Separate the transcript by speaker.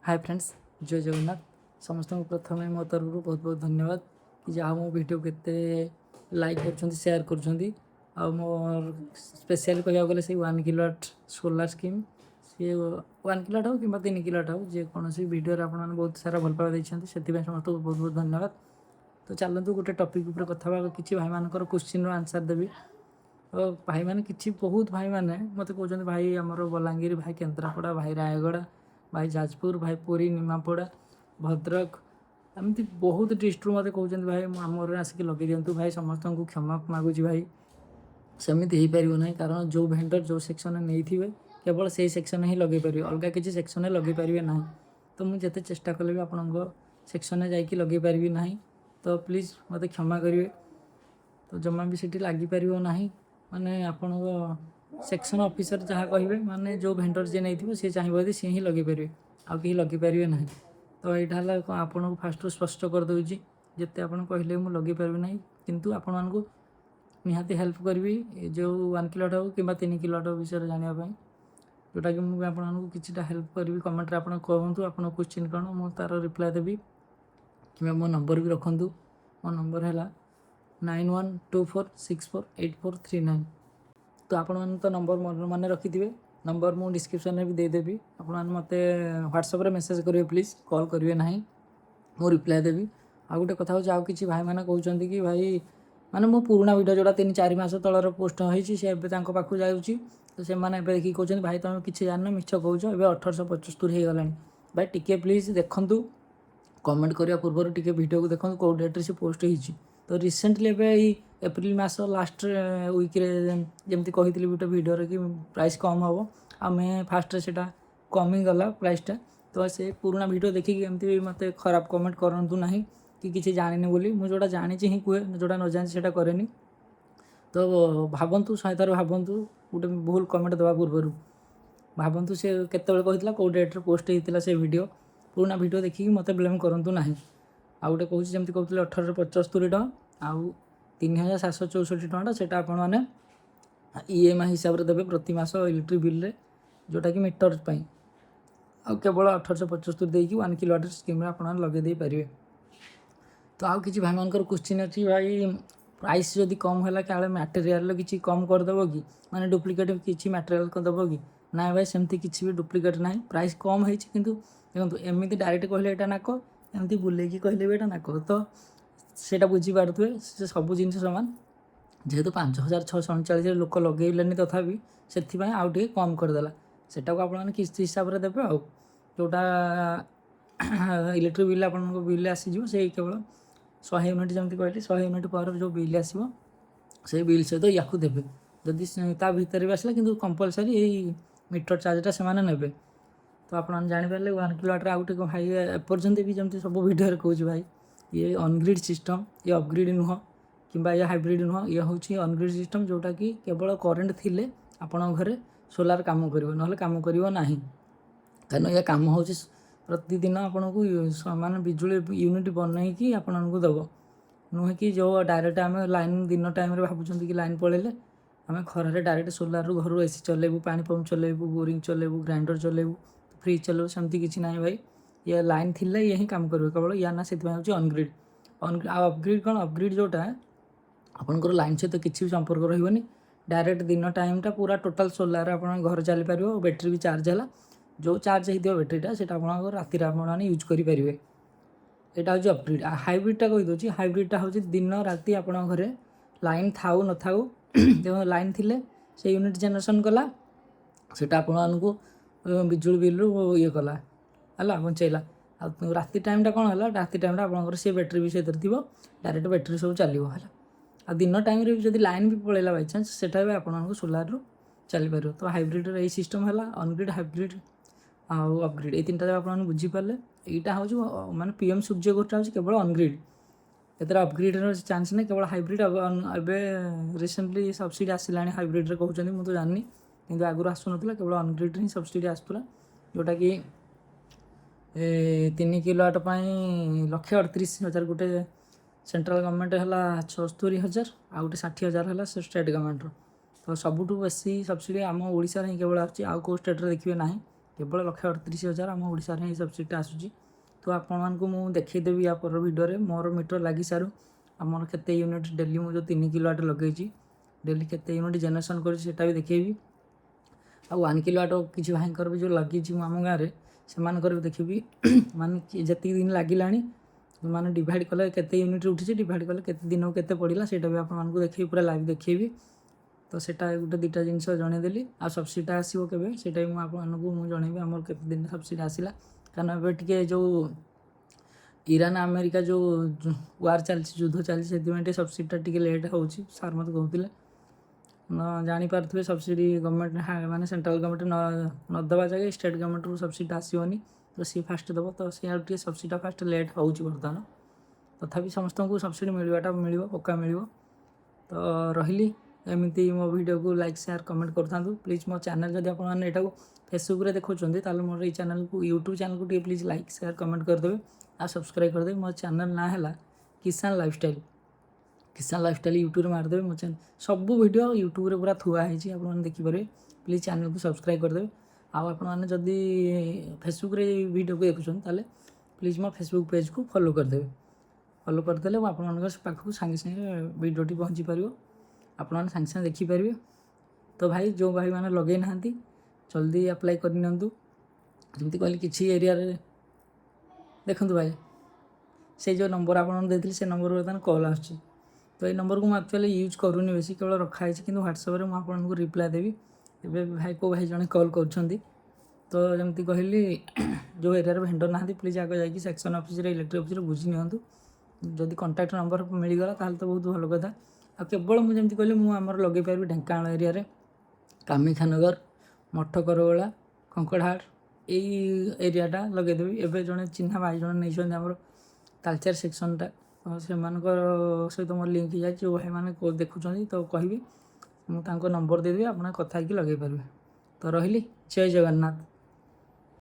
Speaker 1: Hi friends, जय जगन्नाथ। समस्त प्रथम मो तरफ बहुत बहुत धन्यवाद कि जहाँ मो वीडियो केते लाइक कर शेयर कर मोर स्पेशल कह गले से 1 किलोवाट सोलार स्कीम सी 1 किलोवाट हो कि 3 किलोवाट हो जेकोसी वीडियो आपने बहुत सारा भल पावा देते से समस्त बहुत बहुत धन्यवाद। तो चलतु गोटे टपिक उपर कथा कि भाई मान क्वेश्चन आंसर देवी। तो भाई मैंने कि बहुत भाई मैंने मत कहते भाई आमर बलांगीर, भाई केन्द्रापड़ा, भाई रायगड़ा, भाई जाजपुर, भाई पुरी, निमापड़ा, भद्रक, एमती बहुत डिस्ट्रिक्ट मत कहते भाई आमर आसिक लगे दिंतु। भाई समस्त को क्षमा मागुच भाई, सेमती हो पार ना, कारण जो भेंडर जो सेक्शन नहीं थे केवल से सेक्शन ही लगे पारे, अलग किसी सेक्शन लगे पारे ना। तो मुझे चेष्टा कले भी आपण सेक्शन जाकि लगे पारि ना, तो प्लीज़ मत क्षमा करेंगे। तो जमा भी सीटी लगिपर ना, माने आपण सेक्शन ऑफिसर जहाँ कहे माने जो भेंडर जी नहीं सी चाहिए सी ही लगे पारे, आउ कहीं लगे पारे ना। तो यहाँ आपन को फास्ट स्पष्ट करदे जिते आप कहले मुझे लगे पारि ना, किंतु आपण मानक निहाती हेल्प करी जो 1 किलोवाट हो कि 3 किलोवाट विषय जानापी, जोटा कि मुझे आपको किसी हेल्प करी। कमेंट्रे आप कहतु आप क्वेश्चन कौन, मुझे तार रिप्लाई देवी कि मो नंबर भी रखु। मो नंबर है 9124648439। तो आपण मैंने तो नंबर मन रखिथे, नंबर मुझे डिस्क्रिप्शन में भी देदेवी। आप मत व्हाट्सएप मेसेज करेंगे, प्लीज़ कॉल करेंगे ना, मुझे रिप्लाई देवी। आ गोटे कथा हो कि भाई मैंने कहते कि भाई माने मो पुराना वीडियो जोड़ा 3-4 मास तलर पोस्ट होती सी पाखु जाऊँगी, तो से देखिए कहते भाई तुम किसी जान मिछ कौच, ए 1875 हो गला। भाई टिके प्लीज़ देखूँ, कमेंट करने पूर्व टे वीडियो को देखो कौ डेट्रे से पोस्ट होती। तो रिसेंटली एप्रिल मास लास्ट वीक्रे जमी कही गोटे वीडियो कि प्राइस कम हम आम फास्ट से कम ही गला प्राइसटा। तो से पुराना वीडियो देखिए एमती मत खराब कमेंट करूँ ना कि किसी जानी बोली, मुझे जोटा जानी ही कहे, जोटा न जानी से कैनि। तो भावतु 100 थर भावतु गोटे भूल कमेंट देवा पूर्व भावतु से केतबेले कहला कौ डेट्रे पोस्ट होता से वीडियो, पुराना वीडियो देखिए मत ब्लेम करूँ ना। आ गोटे कहूँ जमी कहते 1875 टका आउ 3764 टका से आपने EMI हिसाब से देवे प्रति मास इलेक्ट्रिक बिल, जोटा कि मीटर पर केवल 1875 देकी 1 किलोवाट स्कीम आप लगे पारे। तो आउ कि भाई मान क्वेश्चन अच्छी भाई प्राइस जदि कम है क्या मटेरियल किसी कम करदेव कि माने डुप्लिकेट किसी मटेरियल देव कि ना। भाई सेमती किसी भी डुप्लिकेट ना, प्राइस कम है किंतु देखो एमती डायरेक्ट कहले यहाँ नाक, एमती बुलेकी कहले भी यहाँ नाक, तो सेटा बुझीपारे से सब जिन सामान जेहेतु 5649 लोक लगे तथापि से आउ टे कम करदेला सेटा को आपने किस्त हिसाब से देवे। आउ जोटा इलेक्ट्रिक बिल आप बिल आसीज से केवल 100 यूनिट जमी कहली 100 यूनिट पर जो बिल आसो से बिल सहित या देवे। जदि ता भितर भी आसला कि कंपलसरी यही मीटर चार्जटा से ने। तो आप जानीपारे 1 किलोवाट आउटे भाई एपर्यंत भी जमी सब वीडियो कहूँ भाई ये अनग्रिड सिस्टम, ये अपग्रिड नुह कि ये हाइब्रिड नुह, ये हूँ अनग्रिड सिस्टम जोटा कि केवल करेन्ट थिले आपण घरे सोलार काम कर ना काम करना, कारण यह कम हो प्रतिदिन आपन को मान बिजुली यूनिट बनईकि आपन को दब, नुहे कि जो डायरेक्ट आम लाइन दिन टाइम भावुं कि लाइन पलैले आम खरारे डायरेक्ट सोलार घर एसी चलेबू, पानी पंप चलेबू, बोरिंग चलेबू, ग्राइंडर चलेबू, फ्रिज चलेबू, सेमती किसी ना भाई। ये लाइन थिले ये ही काम कर केवल या ना से अनग्रिड। अपग्रिड कौन अपग्रिड जोटा आपंकर लाइन सहित किसी भी संपर्क रही, डायरेक्ट दिन टाइमटा पूरा टोटाल सोलार आप घर चली पार, बैटेरी भी चार्ज है, जो चार्ज होता बैटेरीटा से राति आप यूज करेंगे। यहाँ हूँ अपग्रिड। हाइब्रिडटा कहीदे हाइब्रिडटा हूँ दिन राति आप घरे लाइन थाऊ न थाऊ देखो लाइन थिले से यूनिट जेनरेशन कला सेटा आपको बिजुली बिल्रु ये कला है बचेला। राति टाइमटा कौन है राति टाइमटा आप सी बैटेरी भी सहित थी, डायरेक्ट बैटेरी सब चलो है। आ दिन टाइम भी जब लाइन भी पलैला बाई चान्स सेटा भी आपको सोलार चली पार। तो हाइब्रिड यही सिस्टम है अनग्रिड, हाइब्रिड आउ अपग्रिड, ये 3टा आप बुझीपारे। यहाँ हूँ माने PM सूर्य गोटा हूँ केवल अनग्रिड, एतर अपग्रिड चांस नहीं, केवल हाइब्रिड। एवं रिसेंटली सब्सिडी आसला हाइब्रिड कहते हैं, मुझे जानी कि आगुरी आसून केवल अनग्रिड ही सब्सिडी आसूला, जोटा कि 3 किलोवाट 1,38,000 गोटे सेंट्रल गवर्नमेंट है 76,000 आ गोटे 60,000 है से स्टेट गवर्नमेंट। तो सबुठ बेसी सब्सिडी आम ओडिशा ही केवल आउँ कौ स्टेट देखिए ना, କେବଳ 1,38,000 ଆମ ଓଡ଼ିଶାରେ ହିଁ ସବସିଡ଼ିଟା ଆସୁଛି। ତ ଆପଣମାନଙ୍କୁ ମୁଁ ଦେଖେଇଦେବି ୟା ପର ଭିଡ଼ିଓରେ ମୋର ମିଟର ଲାଗି ସାରୁ ଆମର କେତେ ୟୁନିଟ୍ ଡେଲି ମୁଁ ଯେଉଁ 3 କିଲୋୱାଟ୍ ଲଗେଇଛି ଡେଲି କେତେ ୟୁନିଟ୍ ଜେନେରେସନ୍ କରିଛି ସେଇଟା ବି ଦେଖେଇବି। ଆଉ 1 କିଲୋୱାଟ୍ କିଛି ଭାଇଙ୍କର ବି ଯେଉଁ ଲାଗିଛି ମୁଁ ଆମ ଗାଁରେ ସେମାନଙ୍କର ବି ଦେଖିବି ମାନେ ଯେତିକି ଦିନ ଲାଗିଲାଣି ମାନେ ଡିଭାଇଡ଼ କଲେ କେତେ ୟୁନିଟ୍ ଉଠିଛି, ଡିଭାଇଡ଼ କଲେ କେତେ ଦିନକୁ କେତେ ପଡ଼ିଲା ସେଇଟା ବି ଆପଣମାନଙ୍କୁ ଦେଖେଇବି, ପୁରା ଲାଇଭ୍ ଦେଖେଇବି। ତ ସେଇଟା ଗୋଟେ ଦୁଇଟା ଜିନିଷ ଜଣେଇଦେଲି। ଆଉ ସବସିଡ଼ିଟା ଆସିବ କେବେ ସେଇଟା ବି ମୁଁ ଆପଣମାନଙ୍କୁ ଜଣେଇବି ଆମର କେତେ ଦିନ ସବସିଡ଼ି ଆସିଲା। କାରଣ ଏବେ ଟିକେ ଯେଉଁ ଇରାନ ଆମେରିକା ଯେଉଁ ୱାର୍ ଚାଲିଛି, ଯୁଦ୍ଧ ଚାଲିଛି, ସେଥିପାଇଁ ଟିକେ ସବସିଡ଼ିଟା ଟିକେ ଲେଟ୍ ହେଉଛି ସାର୍ ମୋତେ କହୁଥିଲେ। ଜାଣିପାରୁଥିବେ ସବସିଡ଼ି ଗଭର୍ଣ୍ଣମେଣ୍ଟ ମାନେ ସେଣ୍ଟ୍ରାଲ୍ ଗଭର୍ଣ୍ଣମେଣ୍ଟ ନ ଦେବା ଜାଗାରେ ଷ୍ଟେଟ୍ ଗଭର୍ଣ୍ଣମେଣ୍ଟରୁ ସବସିଡ଼ିଟା ଆସିବନି, ତ ସିଏ ଫାଷ୍ଟ ଦେବ। ତ ସିଏ ଆଉ ଟିକେ ସବସିଡ଼ିଟା ଫାଷ୍ଟ ଲେଟ୍ ହେଉଛି ବର୍ତ୍ତମାନ। ତଥାପି ସମସ୍ତଙ୍କୁ ସବସିଡ଼ି ମିଳିବାଟା ମିଳିବ, ପକ୍କା ମିଳିବ। ତ ରହିଲି, ଏମିତି ମୋ ଭିଡ଼ିଓକୁ ଲାଇକ୍ ସେୟାର କମେଣ୍ଟ କରିଥାନ୍ତୁ ପ୍ଲିଜ୍। ମୋ ଚ୍ୟାନେଲ୍ ଯଦି ଆପଣମାନେ ଏଇଟାକୁ ଫେସବୁକ୍ରେ ଦେଖୁଛନ୍ତି ତାହେଲେ ମୋର ଏଇ ଚ୍ୟାନେଲ୍କୁ ୟୁଟ୍ୟୁବ୍ ଚ୍ୟାନେଲ୍କୁ ଟିକେ ପ୍ଲିଜ୍ ଲାଇକ୍ ସେୟାର କମେଣ୍ଟ କରିଦେବେ ଆଉ ସବସ୍କ୍ରାଇବ୍ କରିଦେବେ। ମୋ ଚ୍ୟାନେଲ୍ ନାଁ ହେଲା କିଷାନ ଲାଇଫଷ୍ଟାଇଲ୍। କିଷାନ ଲାଇଫଷ୍ଟାଇଲ୍ ୟୁଟ୍ୟୁବରେ ମାରିଦେବେ, ମୋ ଚ୍ୟାନେଲ୍ ସବୁ ଭିଡ଼ିଓ ୟୁଟ୍ୟୁବରେ ପୁରା ଥୁଆ ହେଇଛି, ଆପଣମାନେ ଦେଖିପାରିବେ। ପ୍ଲିଜ୍ ଚ୍ୟାନେଲ୍କୁ ସବସ୍କ୍ରାଇବ୍ କରିଦେବେ। ଆଉ ଆପଣମାନେ ଯଦି ଫେସବୁକ୍ରେ ଏଇ ଭିଡ଼ିଓକୁ ଦେଖୁଛନ୍ତି ତାହେଲେ ପ୍ଲିଜ୍ ମୋ ଫେସବୁକ୍ ପେଜ୍କୁ ଫଲୋ କରିଦେବେ। ଫଲୋ କରିଦେଲେ ମୁଁ ଆପଣମାନଙ୍କ ପାଖକୁ ସାଙ୍ଗେ ସାଙ୍ଗେ ଭିଡ଼ିଓଟି ପହଞ୍ଚିପାରିବ, ଆପଣମାନେ ସାଙ୍ଗେ ସାଙ୍ଗେ ଦେଖିପାରିବେ। ତ ଭାଇ ଯେଉଁ ଭାଇମାନେ ଲଗେଇ ନାହାନ୍ତି ଜଲ୍ଦି ଆପ୍ଲାଏ କରିନିଅନ୍ତୁ। ଯେମିତି କହିଲି କିଛି ଏରିଆରେ ଦେଖନ୍ତୁ ଭାଇ, ସେଇ ଯେଉଁ ନମ୍ବର ଆପଣଙ୍କୁ ଦେଇଥିଲି ସେ ନମ୍ବରରୁ ବର୍ତ୍ତମାନ କଲ୍ ଆସୁଛି। ତ ଏଇ ନମ୍ବରକୁ ମୁଁ ଆକ୍ଚୁଆଲି ୟୁଜ୍ କରୁନି ବେଶୀ, କେବଳ ରଖା ହେଇଛି, କିନ୍ତୁ ହ୍ୱାଟ୍ସଆପ୍ରେ ମୁଁ ଆପଣଙ୍କୁ ରିପ୍ଲାଏ ଦେବି। ଏବେ ଭାଇ କେଉଁ ଭାଇ ଜଣେ କଲ୍ କରୁଛନ୍ତି। ତ ଯେମିତି କହିଲି ଯେଉଁ ଏରିଆରେ ଭେଣ୍ଡର ନାହାନ୍ତି ପ୍ଲିଜ୍ ଆଗ ଯାଇକି ସେକ୍ସନ୍ ଅଫିସରେ ଇଲେକ୍ଟ୍ରିକ୍ ଅଫିସରେ ବୁଝି ନିଅନ୍ତୁ। ଯଦି କଣ୍ଟାକ୍ଟ ନମ୍ବର ମିଳିଗଲା ତାହେଲେ ତ ବହୁତ ଭଲ କଥା। ଆଉ କେବଳ ମୁଁ ଯେମିତି କହିଲି ମୁଁ ଆମର ଲଗେଇ ପାରିବି ଢେଙ୍କାନାଳ ଏରିଆରେ, କାମାକ୍ଷାନଗର, ମଠକରଗୋଳା, କଙ୍କଡ଼ାହାଟ ଏଇ ଏରିଆଟା ଲଗେଇଦେବି। ଏବେ ଜଣେ ଚିହ୍ନା ଭାଇ ଜଣେ ନେଇଛନ୍ତି ଆମର ତାଳଚେର ସେକ୍ସନ୍ଟା, ସେମାନଙ୍କ ସହିତ ମୋର ଲିଙ୍କ୍ ହେଇଯାଇଛି। ଯେଉଁ ଭାଇମାନେ ଦେଖୁଛନ୍ତି ତ କହିବି, ମୁଁ ତାଙ୍କ ନମ୍ବର ଦେଇଦେବି, ଆପଣ କଥା ହେଇକି ଲଗେଇ ପାରିବେ। ତ ରହିଲି, ଜୟ ଜଗନ୍ନାଥ।